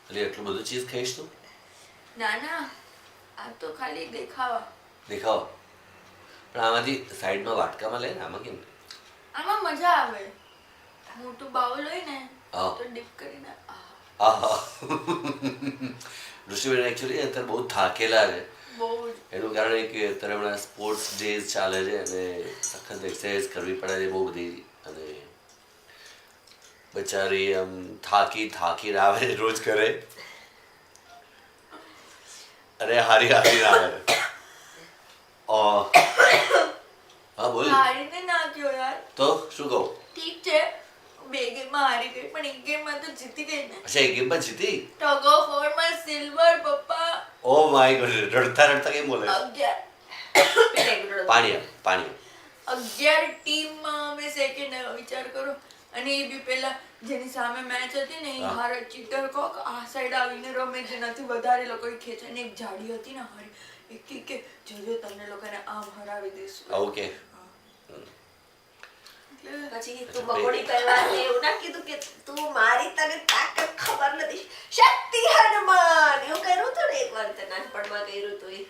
એટલે એટલું બધું ચીઝ ખાઈશ તું? ના ના, આ તો ખાલી દેખાવા. દેખાવ પણ આમાંથી સાઈડમાં વાટકામાં લે ને, આમાં કેમ? આમાં મજા આવે. મોટું બાઉલ હોય ને હા. તો ડીપ કરીને આહા ઋષિબેન એકચ્યુઅલી અત્યારે બહુ થાકેલા છે. બહુ જ. એનું કારણ એ કે અત્યારે હમણાં સ્પોર્ટ્સ ડેઝ ચાલે છે અને સખત એક્સરસાઇઝ કરવી પડે છે બહુ બધી, અને બચારી આમ થાકીને આવે છે રોજ ઘરે, અને હારી આવે. હા બોલ. હારીને ના કયો યાર. તો શું કહું? ઠીક છે, 2 ગેમમાં હારી ગઈ પણ 1 ગેમમાં તો જીતી ગઈ ને. અચ્છા, એક ગેમમાં જીતી? ટગ ઓફ વોરમાં સિલ્વર પપ્પા. ઓ માય ગોડ, રડતા કેમ બોલે? 11 પાણી આપ. 11 ટીમમાં અમે સેકન્ડ આવ્યા, વિચાર કરો. અને એ બી પેલા જેની સામે મેચ હતી ને એ હા. હારે ચીટર કોક આ સાઈડ આવીને રમે, જેનાથી વધારે લોકોએ ખેંચે ને એક જાડી હતી ને હારી, એ કે જોજો તમને લોકોને આમ હરાવી દઈશું. ઓકે. પછી તું બગોડી પહેરવાને એવું ના કીધું કે તું મારી તને તાકાત ખબર નથી, શક્તિ હનુમાન એવું કર્યું હતું ને એકવાર તે નાનપણમાં કર્યું હતું એ.